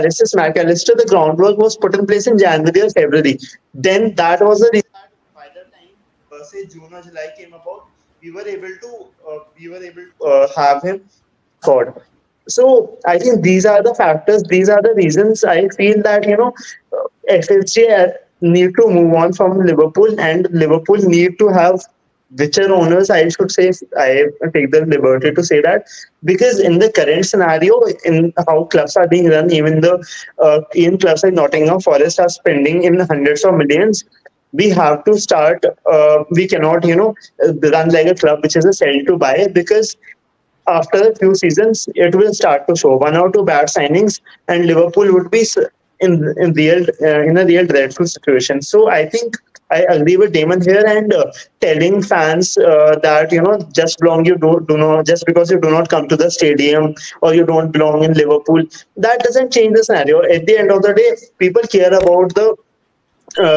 McAllister, the groundwork was put in place in January or February. Then that was the reason that by the time, say June or July came about, we were able to have him squad. So I think these are the factors. These are the reasons I feel that FSG need to move on from Liverpool, and Liverpool need to have richer owners. I should say, I take the liberty to say that, because in the current scenario, in how clubs are being run, even clubs like Nottingham Forest are spending in hundreds of millions. We have to start. We cannot, run like a club which is a sell to buy, because after a few seasons, it will start to show one or two bad signings, and Liverpool would be in a real dreadful situation. So I think I agree with Damon here, and telling fans that just belong you do not just because you do not come to the stadium or you don't belong in Liverpool, that doesn't change the scenario. At the end of the day, people care about the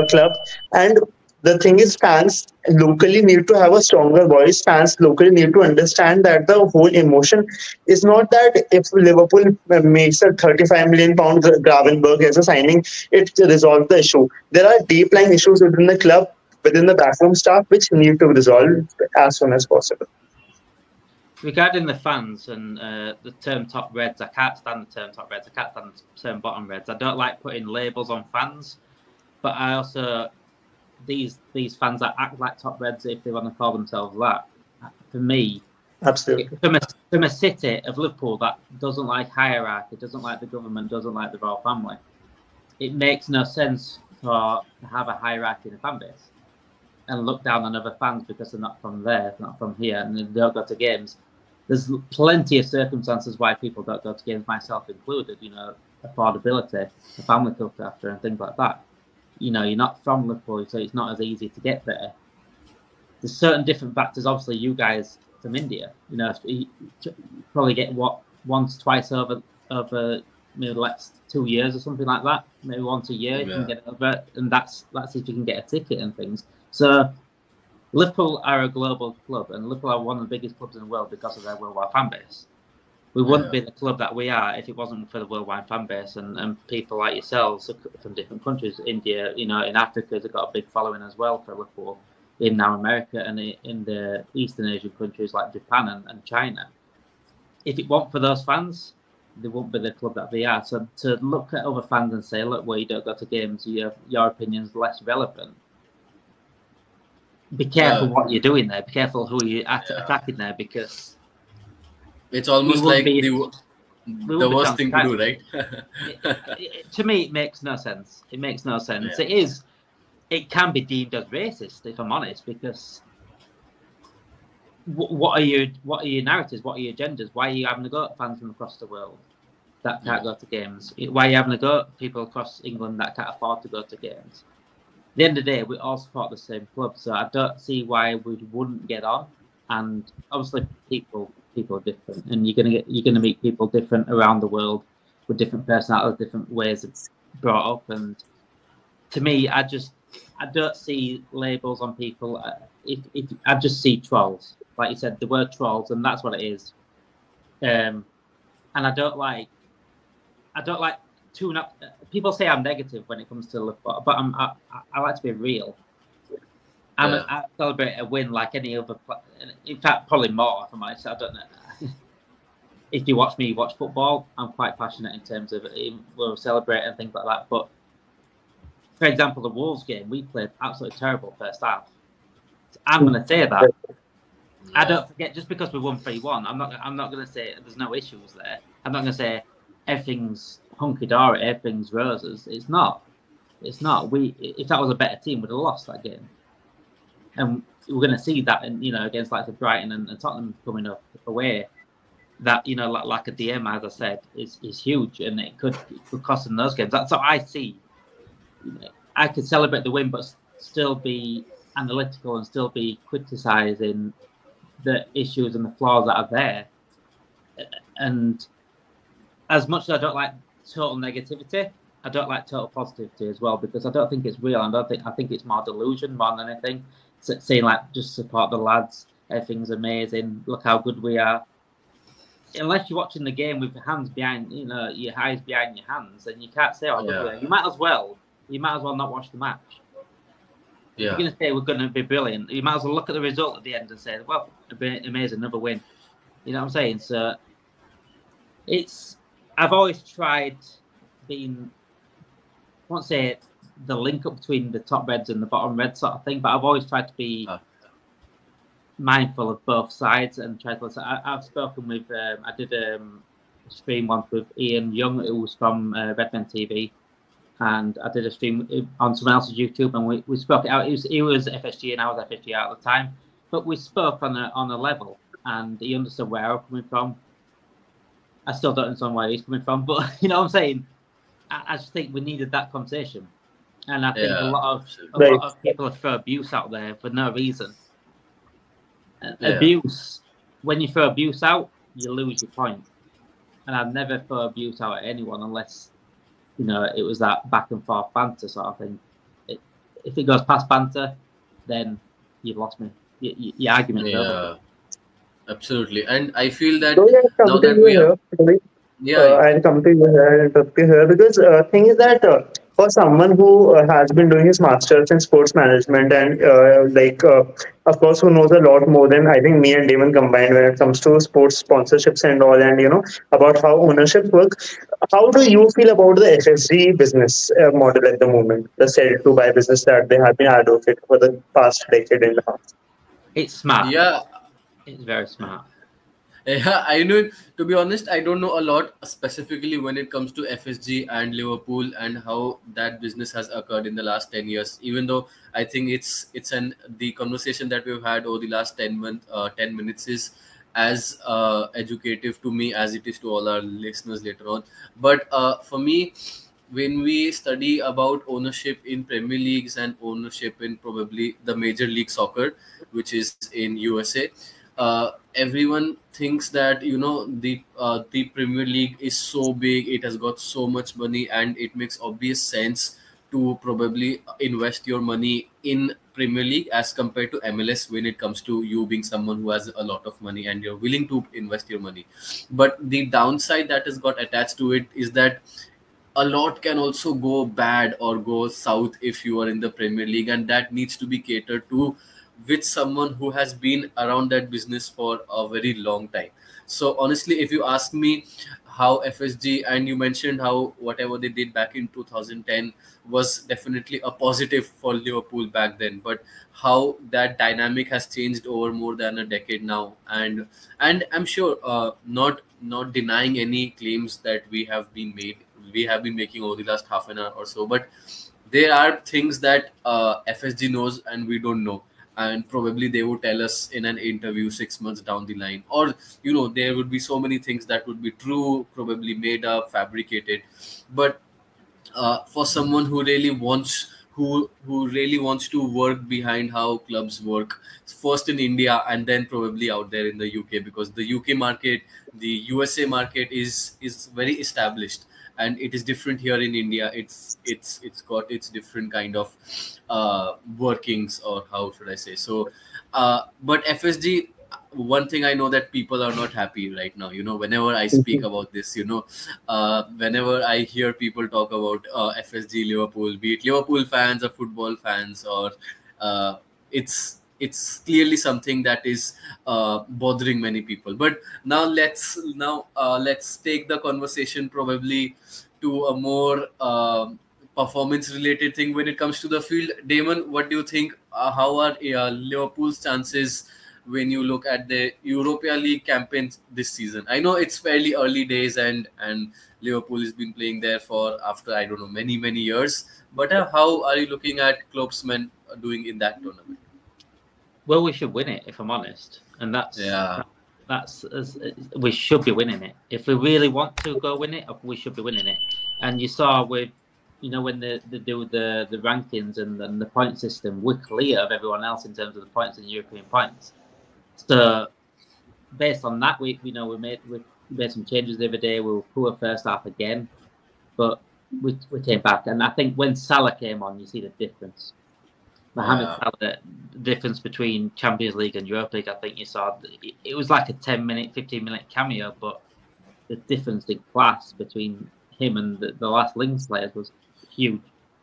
club. And the thing is, fans locally need to have a stronger voice. Fans locally need to understand that the whole emotion is not that if Liverpool makes a 35 million pound Gravenberg as a signing, it resolves the issue. There are deep lying issues within the club, within the backroom staff, which need to be resolved as soon as possible. Regarding the fans and the term top reds, I can't stand the term top reds. I can't stand the term bottom reds. I don't like putting labels on fans, but I also, these fans that act like top reds, if they want to call themselves that, for me, absolutely, from a city of Liverpool that doesn't like hierarchy, doesn't like the government, doesn't like the royal family, it makes no sense to have a hierarchy in a fan base and look down on other fans because they're not from there, not from here, and they don't go to games. There's plenty of circumstances why people don't go to games, myself included. Affordability, the family to look after, and things like that. You're not from Liverpool, so it's not as easy to get there. There's certain different factors. Obviously, you guys from India, you probably get once, twice over maybe the last 2 years or something like that. Maybe once a year you can get over, and that's if you can get a ticket and things. So Liverpool are a global club, and Liverpool are one of the biggest clubs in the world because of their worldwide fan base. We wouldn't be the club that we are if it wasn't for the worldwide fan base and people like yourselves from different countries. India, in Africa, they've got a big following as well for Liverpool. In now America and in the Eastern Asian countries like Japan and China. If it weren't for those fans, they won't be the club that they are. So to look at other fans and say, look, well, you don't go to games, your opinion's less relevant. Be careful what you're doing there. Be careful who you're attacking there, because it's almost like the worst thing to do, right? To me, it makes no sense. It makes no sense. Yeah. It can be deemed as racist, if I'm honest, because what are your narratives? What are your agendas? Why are you having to go at fans from across the world that can't go to games? Why are you having to go at people across England that can't afford to go to games? At the end of the day, we all support the same club, so I don't see why we wouldn't get on. And obviously, people are different, and you're gonna meet people different around the world with different personalities, different ways it's brought up. And to me, I don't see labels on people. I just see trolls, like you said, the word trolls, and that's what it is. And I don't like people say I'm negative when it comes to Liverpool, but I like to be real. I celebrate a win like any other. In fact, probably more. If I'm honest, I don't know. If you watch me watch football, I'm quite passionate in terms of we'll celebrate and things like that. But for example, the Wolves game, we played absolutely terrible first half. So I'm going to say that. I don't forget, just because we won 3-1, I'm not going to say there's no issues there. I'm not going to say everything's hunky-dory, everything's roses. It's not. It's not. If that was a better team, we'd have lost that game. And we're going to see that, against like the Brighton and Tottenham coming up away. That like a DM, as I said, is huge, and it could cost them those games. That's how I see. I could celebrate the win, but still be analytical and still be criticising the issues and the flaws that are there. And as much as I don't like total negativity, I don't like total positivity as well, because I don't think it's real. I think it's more delusion more than anything. Saying like, just support the lads, everything's amazing, look how good we are. unless you're watching the game with your hands behind, your eyes behind your hands, then you can't say, you might as well not watch the match. If you're going to say we're going to be brilliant, you might as well look at the result at the end and say, well, it'd be amazing, another win. You know what I'm saying? So I've always tried being, I won't say the link up between the top reds and the bottom reds sort of thing, but I've always tried to be mindful of both sides and try to listen. I've spoken with, I did a stream once with Ian Young, who was from Redmen TV, and I did a stream on someone else's YouTube, and we spoke it out. He was FSG and I was FSG at the time, but we spoke on a level, and he understood where I was coming from. I still don't understand where he's coming from, but you know what I'm saying? I just think we needed that conversation. And I think a lot of people throw abuse out there for no reason. Abuse, when you throw abuse out, you lose your point. And I've never thrown abuse out at anyone unless, it was that back and forth banter sort of thing. If it goes past banter, then you've lost me. Your argument. Yeah, absolutely. And I feel that now that we are... I'll come to you here because thing is that for someone who has been doing his master's in sports management and of course who knows a lot more than I think me and Damon combined when it comes to sports sponsorships and all, and about how ownership works, how do you feel about the FSG business model at the moment, the sell to buy business that they have been advocating for the past decade and a half? It's smart. Yeah, it's very smart. Yeah, I know. To be honest, I don't know a lot specifically when it comes to FSG and Liverpool and how that business has occurred in the last 10 years. Even though I think the conversation that we've had over the last 10 minutes is as educative to me as it is to all our listeners later on. But for me, when we study about ownership in Premier Leagues and ownership in probably the Major League Soccer, which is in USA, everyone thinks that the Premier League is so big, it has got so much money, and it makes obvious sense to probably invest your money in Premier League as compared to MLS when it comes to you being someone who has a lot of money and you're willing to invest your money. But the downside that has got attached to it is that a lot can also go bad or go south if you are in the Premier League, and that needs to be catered to with someone who has been around that business for a very long time. So honestly, if you ask me how FSG, and you mentioned how whatever they did back in 2010 was definitely a positive for Liverpool back then, but how that dynamic has changed over more than a decade now, and I'm sure not denying any claims that we have been making over the last half an hour or so, but there are things that FSG knows and we don't know. And probably they would tell us in an interview 6 months down the line, or there would be so many things that would be true, probably made up, fabricated. But for someone who really wants to work behind how clubs work, first in India and then probably out there in the UK, because the UK market, the USA market is very established. And it is different here in India. It's got its different kind of workings, or how should I say? So, but FSG, one thing I know that people are not happy right now. Whenever I speak about this, whenever I hear people talk about FSG Liverpool, be it Liverpool fans or football fans, or it's clearly something that is bothering many people. But now let's take the conversation probably to a more performance related thing when it comes to the field. Damon, what do you think? How are Liverpool's chances when you look at the Europa League campaign this season? I know it's fairly early days, and Liverpool has been playing there for after I don't know many years. But how are you looking at Klopp's men doing in that tournament? Well, we should win it, if I'm honest, and we should be winning it. If we really want to go win it, we should be winning it. And you saw with, when they do the rankings and the point system, we're clear of everyone else in terms of the points and European points. So based on that, we made some changes the other day. We were poor first half again, but we came back. And I think when Salah came on, you see the difference. Mohamed Salah, the difference between Champions League and Europa League, I think you saw. It was like a 10-minute, 15-minute cameo, but the difference in class between him and the last Links players was huge,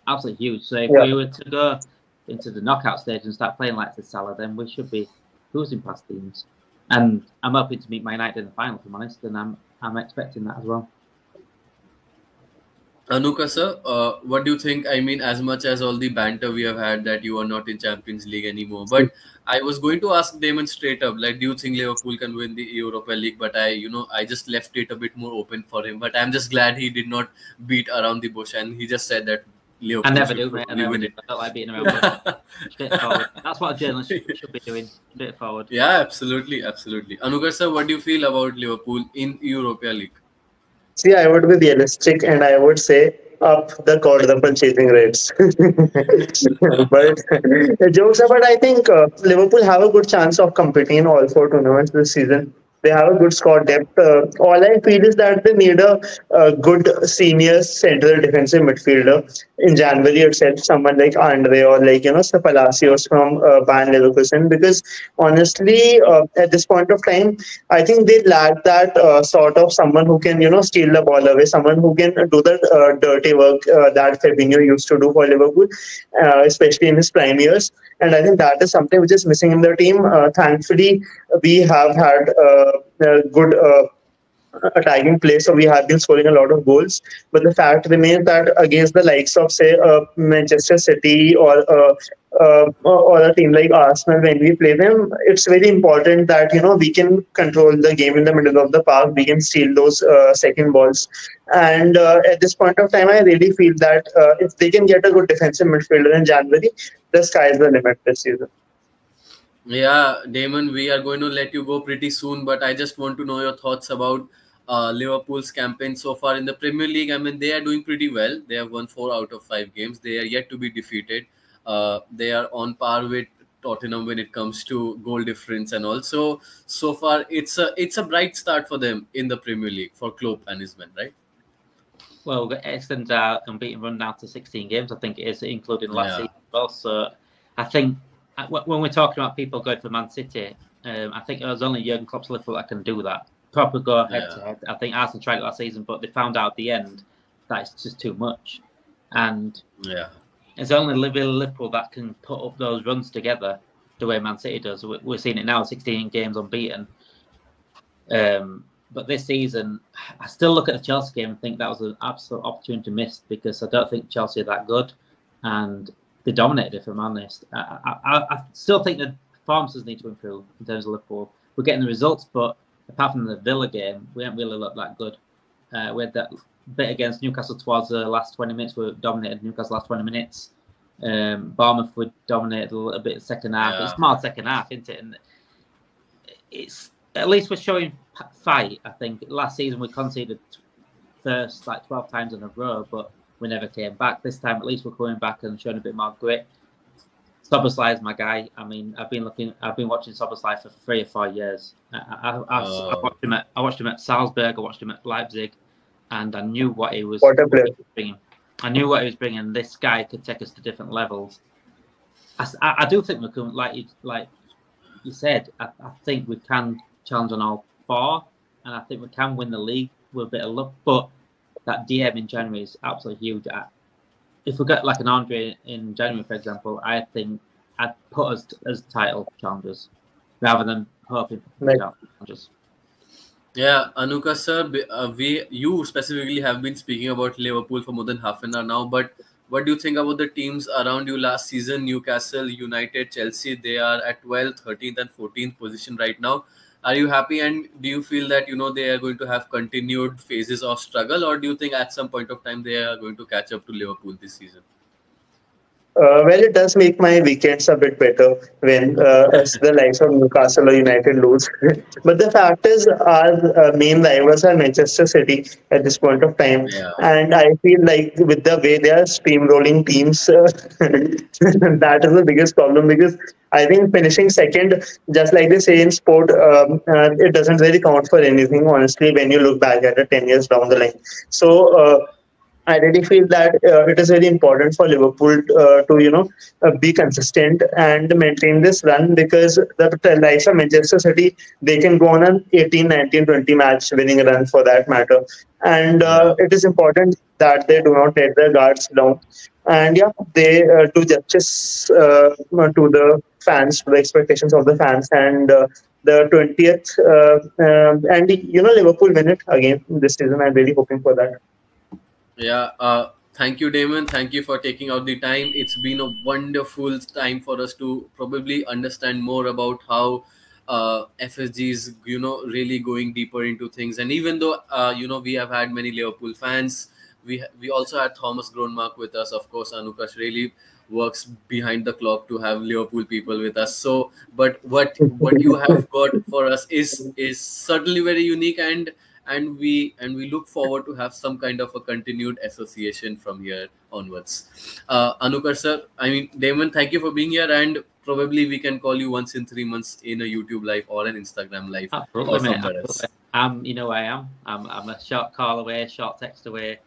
absolutely huge. So if we were to go into the knockout stage and start playing like the Salah, then we should be cruising past teams. And I'm hoping to meet Man United in the final, if I'm honest, and I'm expecting that as well. Anukarsh sir, what do you think? I mean, as much as all the banter we have had that you are not in Champions League anymore, but I was going to ask Damon straight up, like, do you think Liverpool can win the Europa League? But I just left it a bit more open for him. But I'm just glad he did not beat around the bush, and he just said that Liverpool. I never do, mate. I never do. I don't like beating around. Straightforward. That's what a journalist should be doing. Straightforward. Yeah, absolutely, absolutely. Anukarsh sir, what do you feel about Liverpool in Europa League? See, I would be realistic and I would say up the quadruple chasing rates. But jokes apart, I think Liverpool have a good chance of competing in all 4 tournaments this season. They have a good squad depth. All I feel is that they need a good senior central defensive midfielder in January itself, someone like Andre or like, Palacios from Bayern Leverkusen. Because honestly, at this point of time, I think they lack that sort of someone who can, steal the ball away, someone who can do the dirty work that Fabinho used to do for Liverpool, especially in his prime years. And I think that is something which is missing in the team. Thankfully, we have had good attacking play, so we have been scoring a lot of goals. But the fact remains that against the likes of, say, Manchester City or a team like Arsenal, when we play them, it's very important that we can control the game in the middle of the park. We can steal those second balls. And at this point of time, I really feel that if they can get a good defensive midfielder in January, the sky is the limit this season. Yeah, Damon, we are going to let you go pretty soon, but I just want to know your thoughts about Liverpool's campaign so far in the Premier League. I mean, they are doing pretty well. They have won 4 out of 5 games. They are yet to be defeated. They are on par with Tottenham when it comes to goal difference, and also so far it's a bright start for them in the Premier League for Klopp and his men, right? Well, we've got excellent unbeaten run down to 16 games, I think it is, including last season as well. So I think when we're talking about people going for Man City, I think it was only Jurgen Klopp's Liverpool that can do that. Proper go head to head. I think Arsenal tried it last season, but they found out at the end that it's just too much. And it's only Liverpool that can put up those runs together the way Man City does. We're seeing it now, 16 games unbeaten. But this season, I still look at the Chelsea game and think that was an absolute opportunity missed, because I don't think Chelsea are that good. And they dominated, if I'm honest. I still think the performances need to improve in terms of Liverpool. We're getting the results, but apart from the Villa game, we haven't really looked that good. We had that bit against Newcastle towards the last 20 minutes. We dominated Newcastle last 20 minutes. Bournemouth we dominated a little bit second half. It's smart second half, isn't it? And it's at least we're showing fight. I think last season we conceded first like 12 times in a row, but we never came back. This time at least we're coming back and showing a bit more grit. Szoboszlai is my guy. I mean, I've been watching Szoboszlai for 3 or 4 years. I watched him at Salzburg. I watched him at Leipzig, and I knew what he was bringing. I knew what he was bringing. This guy could take us to different levels. I do think we can, like you said, I think we can challenge on all 4, and I think we can win the league with a bit of luck. But that DM in January is absolutely huge. If we get like an Andre in January, for example, I think I'd put us as title challengers rather than hoping for challenges. Yeah, Anukarsh sir, you specifically have been speaking about Liverpool for more than half an hour now, but what do you think about the teams around you last season? Newcastle, United, Chelsea, they are at 12th, 13th and 14th position right now. Are you happy, and do you feel that they are going to have continued phases of struggle, or do you think at some point of time they are going to catch up to Liverpool this season? Well, it does make my weekends a bit better when the likes of Newcastle or United lose. But the fact is, our main rivals are Manchester City at this point of time. And I feel like with the way they are steamrolling teams, that is the biggest problem, because I think finishing second, just like they say in sport, it doesn't really count for anything, honestly, when you look back at it 10 years down the line. So I really feel that it is very important for Liverpool to be consistent and maintain this run, because the likes of Manchester City, they can go on an 18, 19, 20 match winning run for that matter. And Yeah. it is important that they do not let their guards down. And yeah, they do justice to the fans, to the expectations of the fans. And the 20th, and Liverpool win it again this season. I'm really hoping for that. Yeah. Thank you, Damon. Thank you for taking out the time. It's been a wonderful time for us to probably understand more about how FSG is, really going deeper into things. And even though, we have had many Liverpool fans, we also had Thomas Groenmark with us. Of course, Anukarsh really works behind the clock to have Liverpool people with us. So, but what you have got for us is certainly very unique, and we look forward to have some kind of a continued association from here onwards. Anukar sir, I mean Damon, thank you for being here, and probably we can call you once in 3 months in a YouTube live or an Instagram live Absolutely, or mate. somewhere else. I am. I'm a short call away, short text away.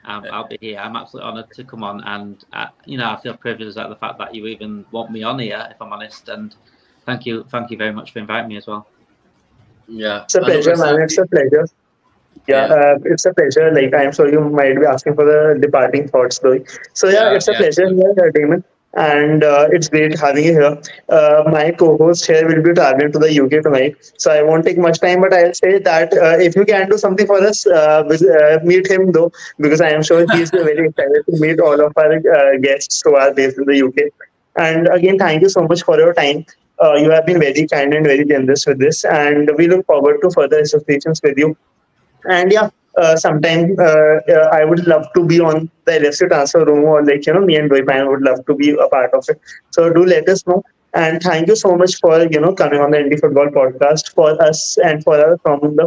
I'll be here. I'm absolutely honoured to come on, and I feel privileged at the fact that you even want me on here, if I'm honest. And thank you very much for inviting me as well. Yeah, it's a pleasure, Anukar, man. It's a pleasure. It's a pleasure. Like, I'm sure you might be asking for the departing thoughts, though. So it's a pleasure absolutely. here, Damon, and it's great having you here. My co-host here will be traveling to the UK tonight, so I won't take much time. But I'll say that if you can do something for us, meet him though, because I am sure he's very excited to meet all of our guests who are based in the UK. And again, thank you so much for your time. You have been very kind and very generous with this, and we look forward to further associations with you. And sometime I would love to be on the LFC Transfer Room, or me and Dwaipayan would love to be a part of it. So do let us know. And thank you so much for coming on the Indie Football Podcast for us and for from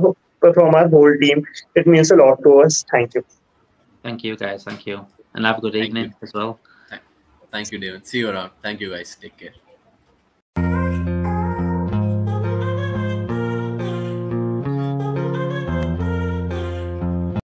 our whole team. It means a lot to us. Thank you. Thank you, guys. Thank you, and have a good evening as well. Thank you, David. See you around. Thank you, guys. Take care.